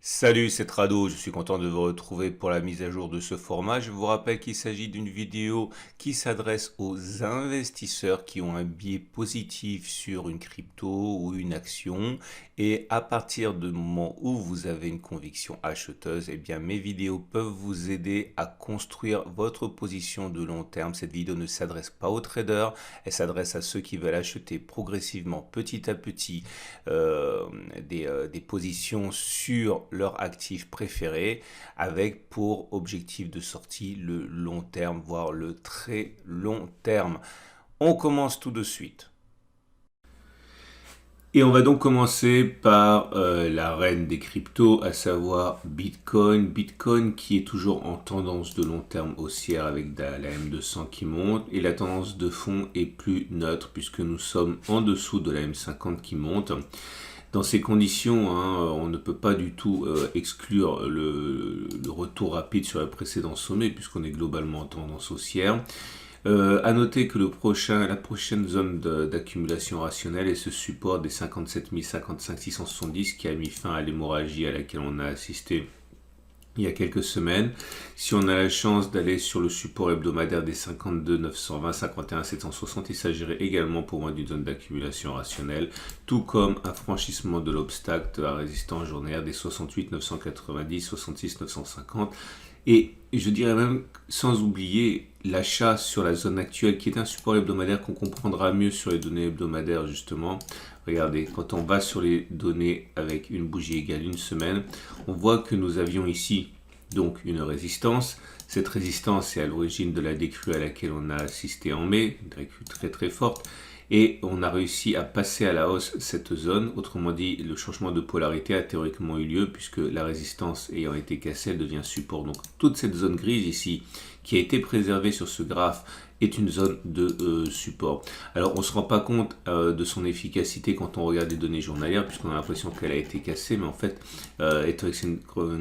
Salut, c'est Trado, je suis content de vous retrouver pour la mise à jour de ce format. Je vous rappelle qu'il s'agit d'une vidéo qui s'adresse aux investisseurs qui ont un biais positif sur une crypto ou une action. Et à partir du moment où vous avez une conviction acheteuse, eh bien mes vidéos peuvent vous aider à construire votre position de long terme. Cette vidéo ne s'adresse pas aux traders, elle s'adresse à ceux qui veulent acheter progressivement, petit à petit, des positions sur leur actif préféré avec pour objectif de sortie le long terme, voire le très long terme. On commence tout de suite. Et on va donc commencer par la reine des cryptos, à savoir Bitcoin. Bitcoin qui est toujours en tendance de long terme haussière avec la M200 qui monte. Et la tendance de fond est plus neutre puisque nous sommes en dessous de la M50 qui monte. Dans ces conditions, on ne peut pas du tout exclure le retour rapide sur le précédent sommet puisqu'on est globalement en tendance haussière. À noter que la prochaine zone d'accumulation rationnelle est ce support des 57 055 670 qui a mis fin à l'hémorragie à laquelle on a assisté il y a quelques semaines. Si on a la chance d'aller sur le support hebdomadaire des 52 920 51 760, il s'agirait également pour moi d'une zone d'accumulation rationnelle, tout comme un franchissement de l'obstacle de la résistance journalière des 68 990 66 950. Et je dirais même, sans oublier l'achat sur la zone actuelle, qui est un support hebdomadaire qu'on comprendra mieux sur les données hebdomadaires, justement. Regardez, quand on va sur les données avec une bougie égale une semaine, on voit que nous avions ici donc une résistance. Cette résistance est à l'origine de la décrue à laquelle on a assisté en mai, une décrue très très forte. Et on a réussi à passer à la hausse cette zone. Autrement dit, le changement de polarité a théoriquement eu lieu puisque la résistance ayant été cassée, elle devient support. Donc toute cette zone grise ici, qui a été préservée sur ce graphe, est une zone de support. Alors on ne se rend pas compte de son efficacité quand on regarde les données journalières puisqu'on a l'impression qu'elle a été cassée, mais en fait, étant que c'est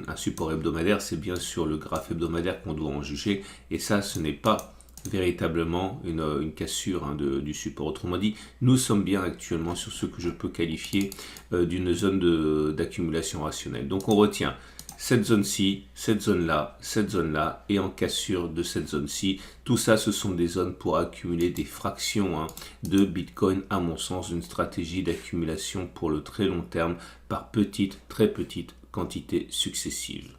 un support hebdomadaire, c'est bien sur le graphe hebdomadaire qu'on doit en juger, et ça, ce n'est pas véritablement une cassure du support. Autrement dit, nous sommes bien actuellement sur ce que je peux qualifier d'une zone d'accumulation rationnelle. Donc on retient cette zone-ci, cette zone-là, et en cassure de cette zone-ci. Tout ça, ce sont des zones pour accumuler des fractions de Bitcoin, à mon sens, une stratégie d'accumulation pour le très long terme par petites, très petites quantités successives.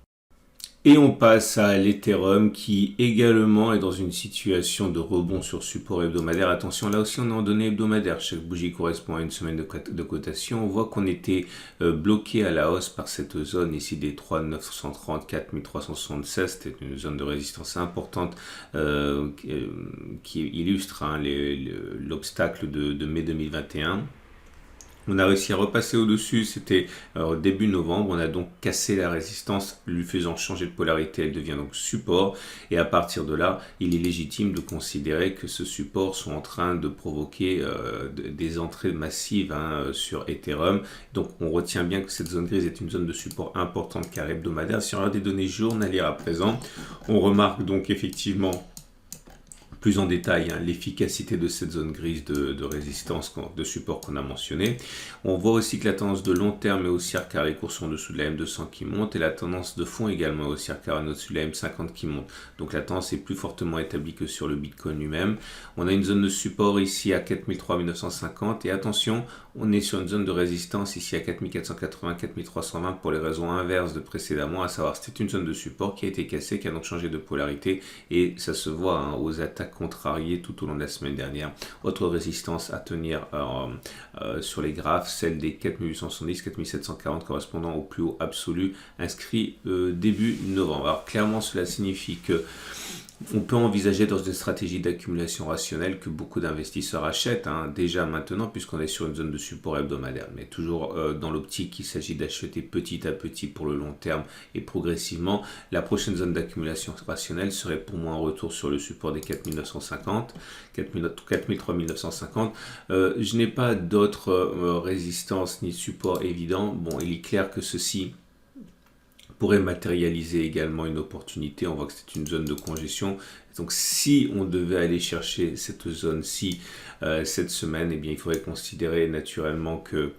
Et on passe à l'Ethereum qui également est dans une situation de rebond sur support hebdomadaire. Attention, là aussi on est en données hebdomadaires. Chaque bougie correspond à une semaine de cotation. On voit qu'on était bloqué à la hausse par cette zone ici des 3930, 4376. C'était une zone de résistance importante qui illustre l'obstacle de mai 2021. On a réussi à repasser au-dessus, c'était début novembre, on a donc cassé la résistance, lui faisant changer de polarité, elle devient donc support, et à partir de là, il est légitime de considérer que ce support sont en train de provoquer des entrées massives sur Ethereum. Donc on retient bien que cette zone grise est une zone de support importante car hebdomadaire. Si on regarde des données journalières à présent, on remarque donc effectivement plus en détail l'efficacité de cette zone grise de résistance, de support qu'on a mentionné. On voit aussi que la tendance de long terme est haussière car les cours sont en dessous de la M200 qui monte, et la tendance de fond également haussière car on est au-dessus de la M50 qui monte. Donc la tendance est plus fortement établie que sur le Bitcoin lui-même. On a une zone de support ici à 43 950, et attention, on est sur une zone de résistance ici à 4480, 4320 pour les raisons inverses de précédemment, à savoir c'était une zone de support qui a été cassée, qui a donc changé de polarité, et ça se voit aux attaques contrariées tout au long de la semaine dernière. Autre résistance à tenir sur les graphes, celle des 4870, 4740 correspondant au plus haut absolu inscrit début novembre. Alors clairement cela signifie que on peut envisager dans une stratégie d'accumulation rationnelle que beaucoup d'investisseurs achètent déjà maintenant puisqu'on est sur une zone de support hebdomadaire, mais toujours dans l'optique qu'il s'agit d'acheter petit à petit pour le long terme et progressivement. La prochaine zone d'accumulation rationnelle serait pour moi un retour sur le support des 4950, 3950. Je n'ai pas d'autres résistances ni support évident. Bon, il est clair que ceci pourrait matérialiser également une opportunité. On voit que c'est une zone de congestion. Donc si on devait aller chercher cette zone-ci cette semaine, eh bien, il faudrait considérer naturellement que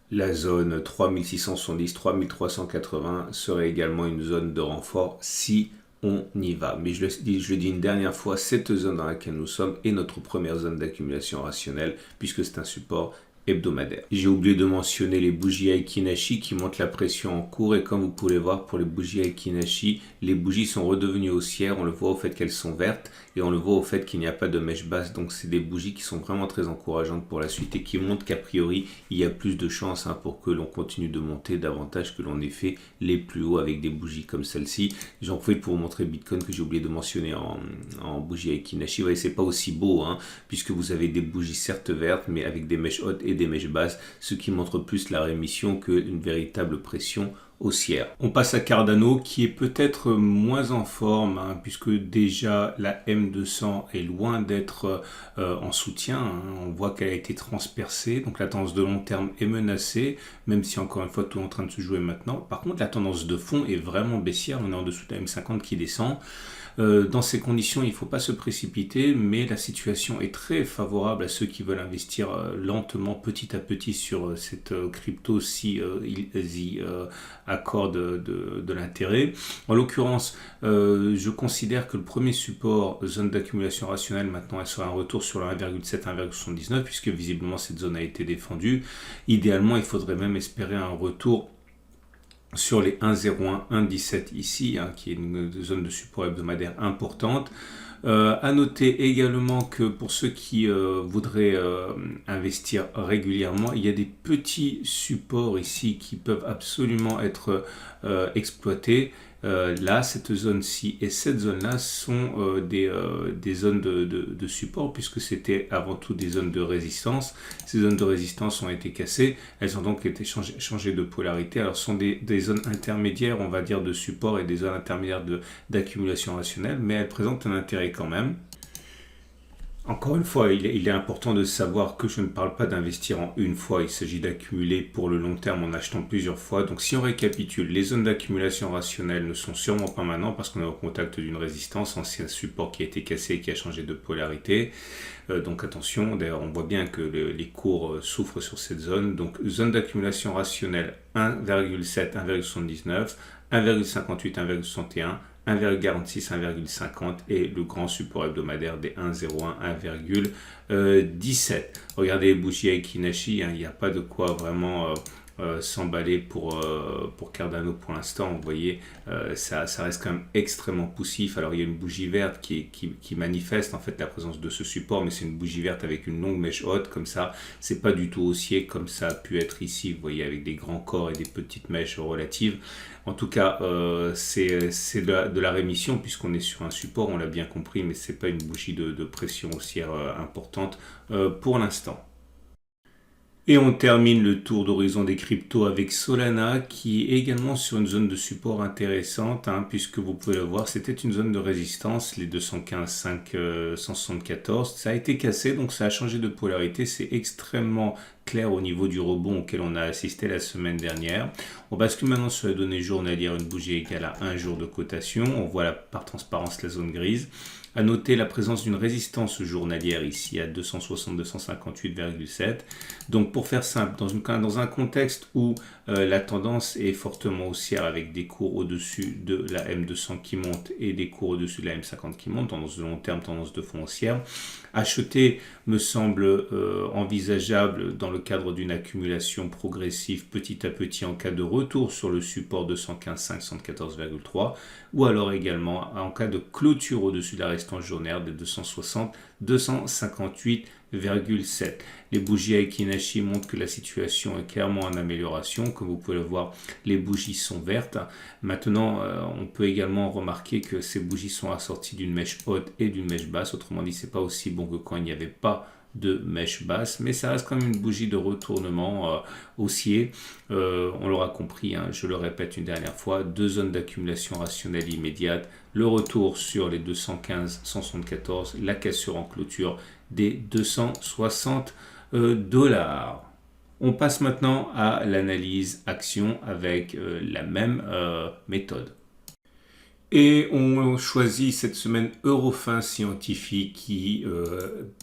La zone 3670-3380 serait également une zone de renfort si on y va. Mais je le dis une dernière fois, cette zone dans laquelle nous sommes est notre première zone d'accumulation rationnelle puisque c'est un support hebdomadaire. J'ai oublié de mentionner les bougies Aiki-Nashi qui montent la pression en cours et comme vous pouvez le voir pour les bougies Aiki-Nashi, les bougies sont redevenues haussières, on le voit au fait qu'elles sont vertes et on le voit au fait qu'il n'y a pas de mèche basse, donc c'est des bougies qui sont vraiment très encourageantes pour la suite et qui montrent qu'a priori il y a plus de chances pour que l'on continue de monter davantage que l'on ait fait les plus hauts avec des bougies comme celle-ci. J'en profite pour vous montrer Bitcoin que j'ai oublié de mentionner en bougie Aiki-Nashi. Vous voyez, c'est pas aussi beau puisque vous avez des bougies certes vertes mais avec des mèches hautes et des mèches basses, ce qui montre plus la rémission qu'une véritable pression haussière. On passe à Cardano qui est peut-être moins en forme puisque déjà la M200 est loin d'être en soutien. On voit qu'elle a été transpercée, donc la tendance de long terme est menacée, même si encore une fois tout est en train de se jouer maintenant. Par contre la tendance de fond est vraiment baissière, on est en dessous de la M50 qui descend. Dans ces conditions, il ne faut pas se précipiter, mais la situation est très favorable à ceux qui veulent investir lentement, petit à petit sur cette crypto si ils y accordent de l'intérêt. En l'occurrence, je considère que le premier support, zone d'accumulation rationnelle, maintenant elle sera un retour sur le 1,7-1,79 puisque visiblement cette zone a été défendue. Idéalement, il faudrait même espérer un retour sur les 1,01, 1,17 ici, qui est une zone de support hebdomadaire importante. À noter également que pour ceux qui voudraient investir régulièrement, il y a des petits supports ici qui peuvent absolument être exploités. Là, cette zone-ci et cette zone-là sont des zones de support puisque c'était avant tout des zones de résistance. Ces zones de résistance ont été cassées, elles ont donc été changées de polarité. Alors ce sont des zones intermédiaires, on va dire, de support et des zones intermédiaires d'accumulation rationnelle, mais elles présentent un intérêt quand même. Encore une fois, il est important de savoir que je ne parle pas d'investir en une fois, il s'agit d'accumuler pour le long terme en achetant plusieurs fois. Donc si on récapitule, les zones d'accumulation rationnelle ne sont sûrement pas maintenant parce qu'on est au contact d'une résistance, ancien support qui a été cassé et qui a changé de polarité. Donc attention, d'ailleurs on voit bien que les cours souffrent sur cette zone. Donc zone d'accumulation rationnelle 1,7, 1,79, 1,58, 1,61, 1,46, 1,50 et le grand support hebdomadaire des 1,01, 1,17. Regardez les bougies Aiki-Nashi, il n'y a pas de quoi vraiment s'emballer pour Cardano pour l'instant. Vous voyez, ça reste quand même extrêmement poussif. Alors il y a une bougie verte qui manifeste en fait la présence de ce support, mais c'est une bougie verte avec une longue mèche haute comme ça. C'est pas du tout haussier comme ça a pu être ici. Vous voyez, avec des grands corps et des petites mèches relatives. En tout cas, c'est de la rémission puisqu'on est sur un support, on l'a bien compris, mais c'est pas une bougie de pression haussière importante pour l'instant. Et on termine le tour d'horizon des cryptos avec Solana qui est également sur une zone de support intéressante puisque vous pouvez le voir, c'était une zone de résistance, les 215,5, 174. Ça a été cassé donc ça a changé de polarité, c'est extrêmement clair au niveau du rebond auquel on a assisté la semaine dernière. On bascule maintenant sur les données journalières, une bougie égale à 1 jour de cotation. On voit par transparence la zone grise. À noter la présence d'une résistance journalière ici à 260-258,7. Donc pour faire simple, dans un contexte où la tendance est fortement haussière avec des cours au-dessus de la M200 qui monte et des cours au-dessus de la M50 qui monte, tendance de long terme, tendance de fond haussière, acheter me semble envisageable dans le cadre d'une accumulation progressive petit à petit en cas de retour sur le support de 115,5, 114,3 ou alors également en cas de clôture au-dessus de la résistance journalière des 260, 258,7. Les bougies Aiki-Nashi montrent que la situation est clairement en amélioration. Comme vous pouvez le voir, les bougies sont vertes. Maintenant, on peut également remarquer que ces bougies sont assorties d'une mèche haute et d'une mèche basse. Autrement dit, c'est pas aussi bon que quand il n'y avait pas de mèche basse, mais ça reste quand même une bougie de retournement haussier. On l'aura compris, je le répète une dernière fois, deux zones d'accumulation rationnelle immédiate, le retour sur les 215, 174, la cassure en clôture des 260 $. On passe maintenant à l'analyse action avec la même méthode. Et on choisit cette semaine Eurofin Scientifique qui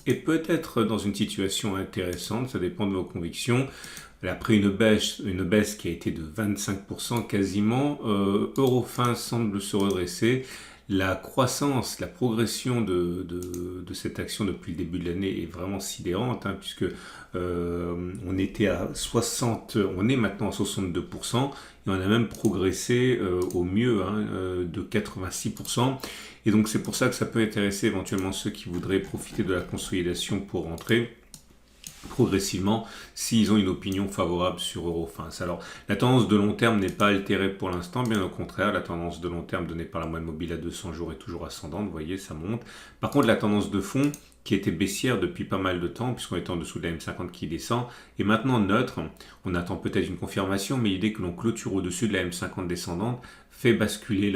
est peut-être dans une situation intéressante, ça dépend de vos convictions. Elle a pris une baisse qui a été de 25% quasiment. Eurofin semble se redresser. La croissance, la progression de cette action depuis le début de l'année est vraiment sidérante, hein, puisque on était à 60, on est maintenant à 62%, et on a même progressé au mieux de 86%. Et donc c'est pour ça que ça peut intéresser éventuellement ceux qui voudraient profiter de la consolidation pour rentrer progressivement s'ils ont une opinion favorable sur Eurofins. Alors, la tendance de long terme n'est pas altérée pour l'instant, bien au contraire, la tendance de long terme donnée par la moyenne mobile à 200 jours est toujours ascendante, vous voyez, ça monte. Par contre, la tendance de fond, qui était baissière depuis pas mal de temps, puisqu'on est en dessous de la M50 qui descend, est maintenant neutre. On attend peut-être une confirmation, mais l'idée que l'on clôture au-dessus de la M50 descendante fait basculer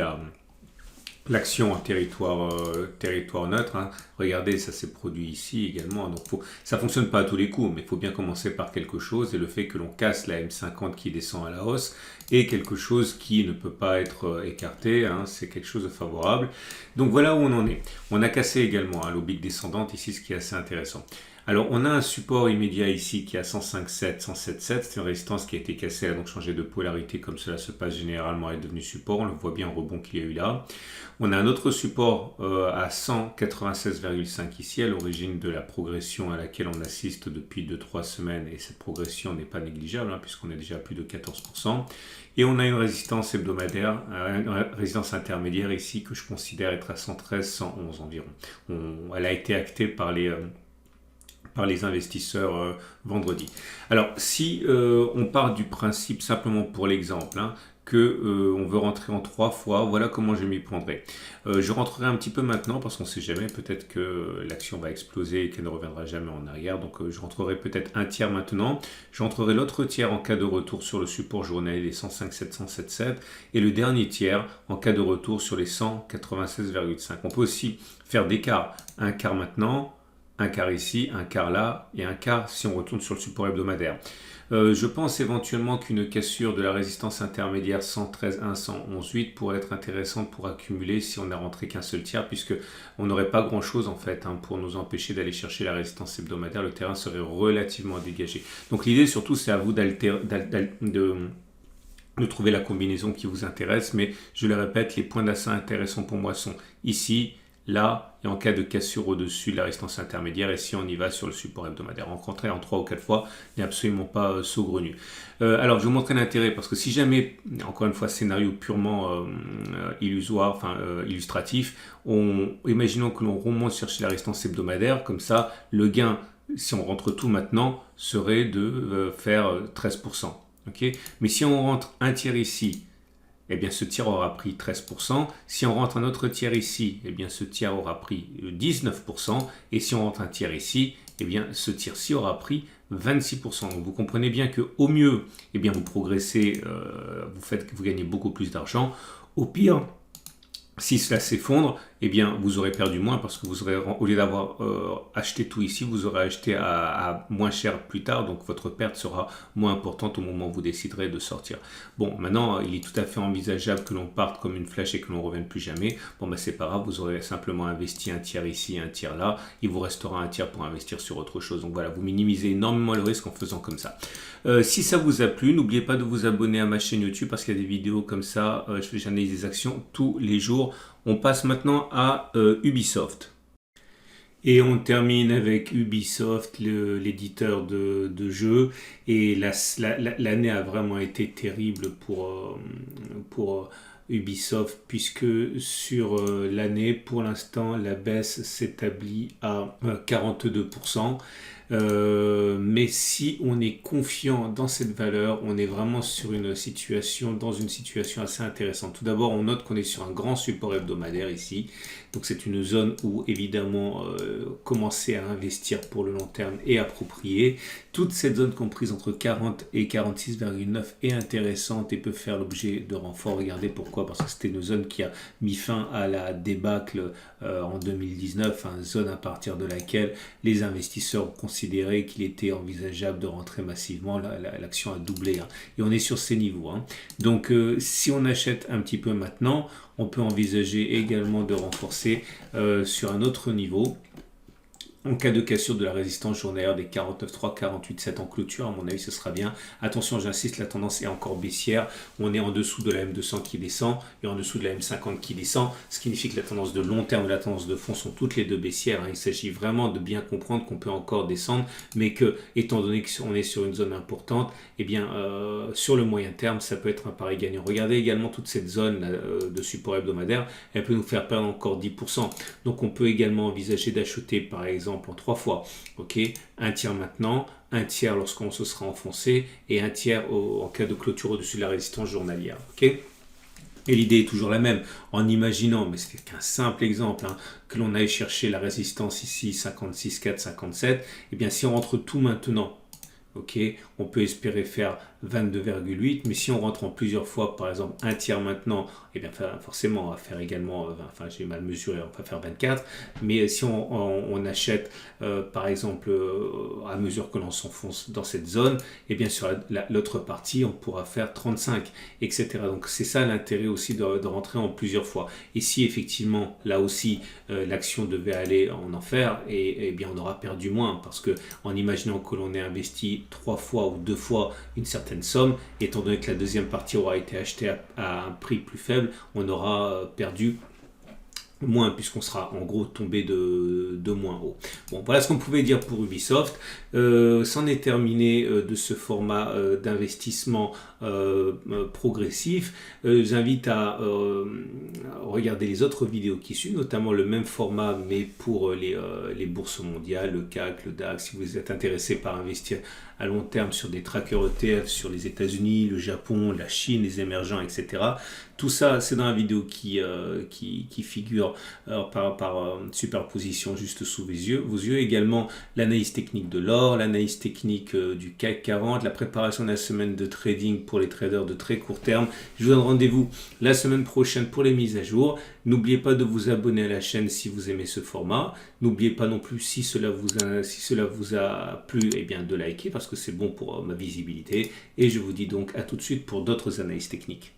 l'action en territoire neutre. Hein. Regardez, ça s'est produit ici également. Donc ça fonctionne pas à tous les coups, mais il faut bien commencer par quelque chose. Et le fait que l'on casse la M50 qui descend à la hausse est quelque chose qui ne peut pas être écarté. Hein. C'est quelque chose de favorable. Donc voilà où on en est. On a cassé également l'oblique descendante ici, ce qui est assez intéressant. Alors, on a un support immédiat ici qui est à 105,7, 107,7. C'est une résistance qui a été cassée, elle a donc changé de polarité comme cela se passe généralement, elle est devenue support. On le voit bien au rebond qu'il y a eu là. On a un autre support à 196,5 ici, à l'origine de la progression à laquelle on assiste depuis 2-3 semaines. Et cette progression n'est pas négligeable, hein, puisqu'on est déjà à plus de 14%. Et on a une résistance hebdomadaire, une résistance intermédiaire ici que je considère être à 113, 111 environ. Elle a été actée par les investisseurs vendredi. Alors, si on part du principe, simplement pour l'exemple, que on veut rentrer en 3 fois, voilà comment je m'y prendrai. Je rentrerai un petit peu maintenant, parce qu'on ne sait jamais, peut-être que l'action va exploser et qu'elle ne reviendra jamais en arrière, donc je rentrerai peut-être un tiers maintenant, je rentrerai l'autre tiers en cas de retour sur le support journalier des 105,7, 107,7, et le dernier tiers en cas de retour sur les 196,5. On peut aussi faire des quarts, un quart maintenant, un quart ici, un quart là et un quart si on retourne sur le support hebdomadaire. Je pense éventuellement qu'une cassure de la résistance intermédiaire 113,1, 111,8 pourrait être intéressante pour accumuler si on n'a rentré qu'un seul tiers, puisque on n'aurait pas grand chose en fait pour nous empêcher d'aller chercher la résistance hebdomadaire. Le terrain serait relativement dégagé. Donc l'idée surtout c'est à vous de trouver la combinaison qui vous intéresse, mais je le répète, les points d'assez intéressants pour moi sont ici, là, et en cas de cassure au-dessus de la résistance intermédiaire, et si on y va sur le support hebdomadaire. Rencontrer en 3 ou 4 fois n'est absolument pas saugrenu. Alors, je vous montrer l'intérêt, parce que si jamais, encore une fois, scénario purement illusoire, illustratif, imaginons que l'on remonte chercher la résistance hebdomadaire, comme ça, le gain, si on rentre tout maintenant, serait de faire 13%. Okay, mais si on rentre un tiers ici, eh bien ce tiers aura pris 13%. Si on rentre un autre tiers ici, eh bien ce tiers aura pris 19%. Et si on rentre un tiers ici, eh bien ce tiers-ci aura pris 26%. Donc vous comprenez bien qu'au mieux, eh bien vous progressez, vous gagnez beaucoup plus d'argent. Au pire, si cela s'effondre, eh bien, vous aurez perdu moins parce que vous aurez, au lieu d'avoir acheté tout ici, vous aurez acheté à moins cher plus tard, donc votre perte sera moins importante au moment où vous déciderez de sortir. Bon, maintenant, il est tout à fait envisageable que l'on parte comme une flèche et que l'on ne revienne plus jamais. Bon, ben c'est pas grave, vous aurez simplement investi un tiers ici, un tiers là, il vous restera un tiers pour investir sur autre chose. Donc voilà, vous minimisez énormément le risque en faisant comme ça. Si ça vous a plu, n'oubliez pas de vous abonner à ma chaîne YouTube parce qu'il y a des vidéos comme ça, j'analyse des actions tous les jours. On passe maintenant à Ubisoft. Et on termine avec Ubisoft, l'éditeur de jeux. Et l'année a vraiment été terrible pour Ubisoft, puisque sur l'année, pour l'instant, la baisse s'établit à 42%. Mais si on est confiant dans cette valeur, on est vraiment dans une situation assez intéressante. Tout d'abord, on note qu'on est sur un grand support hebdomadaire ici. Donc c'est une zone où évidemment commencer à investir pour le long terme est approprié. Toute cette zone comprise entre 40 et 46,9 est intéressante et peut faire l'objet de renforts. Regardez pourquoi. Pourquoi? Parce que c'était une zone qui a mis fin à la débâcle en 2019, une zone à partir de laquelle les investisseurs ont considéré qu'il était envisageable de rentrer massivement. L'action a doublé, hein, et on est sur ces niveaux, hein. Donc si on achète un petit peu maintenant, on peut envisager également de renforcer sur un autre niveau. En cas de cassure de la résistance journalière des 49,3, 48,7 en clôture, à mon avis, ce sera bien. Attention, j'insiste, la tendance est encore baissière. On est en dessous de la M200 qui descend et en dessous de la M50 qui descend, ce qui signifie que la tendance de long terme et la tendance de fond sont toutes les deux baissières, hein. Il s'agit vraiment de bien comprendre qu'on peut encore descendre, mais que, étant donné qu'on est sur une zone importante, eh bien, sur le moyen terme, ça peut être un pari gagnant. Regardez également toute cette zone de support hebdomadaire, elle peut nous faire perdre encore 10%. Donc, on peut également envisager d'acheter, par exemple, en 3 fois, ok, un tiers maintenant, un tiers lorsqu'on se sera enfoncé et un tiers en cas de clôture au-dessus de la résistance journalière, ok. Et l'idée est toujours la même, en imaginant, mais c'est qu'un simple exemple, hein, que l'on aille chercher la résistance ici 56,4, 57, et bien si on rentre tout maintenant, ok, on peut espérer faire 22,8, mais si on rentre en plusieurs fois, par exemple un tiers maintenant, et bien forcément on va faire également, enfin j'ai mal mesuré, on va faire 24, mais si on achète par exemple à mesure que l'on s'enfonce dans cette zone, et bien sur l'autre partie on pourra faire 35, etc. Donc c'est ça l'intérêt aussi de rentrer en plusieurs fois. Et si effectivement là aussi l'action devait aller en enfer, et bien on aura perdu moins, parce que en imaginant que l'on ait investi 3 fois ou 2 fois une certaine somme, étant donné que la deuxième partie aura été achetée à un prix plus faible, on aura perdu moins, puisqu'on sera en gros tombé de moins haut. Bon, voilà ce qu'on pouvait dire pour Ubisoft. C'en est terminé de ce format d'investissement progressif. Je vous invite à regarder les autres vidéos qui suivent, notamment le même format mais pour les bourses mondiales, le CAC, le DAX. Si vous êtes intéressé par investir à long terme sur des trackers ETF sur les États-Unis, le Japon, la Chine, les émergents, etc. Tout ça, c'est dans la vidéo qui figure par superposition juste sous vos yeux. Également l'analyse technique de l'or, l'analyse technique du CAC 40, la préparation de la semaine de trading pour les traders de très court terme. Je vous donne rendez-vous la semaine prochaine pour les mises à jour. N'oubliez pas de vous abonner à la chaîne si vous aimez ce format. N'oubliez pas non plus, si cela vous a plu, eh bien de liker, parce que c'est bon pour ma visibilité. Et je vous dis donc à tout de suite pour d'autres analyses techniques.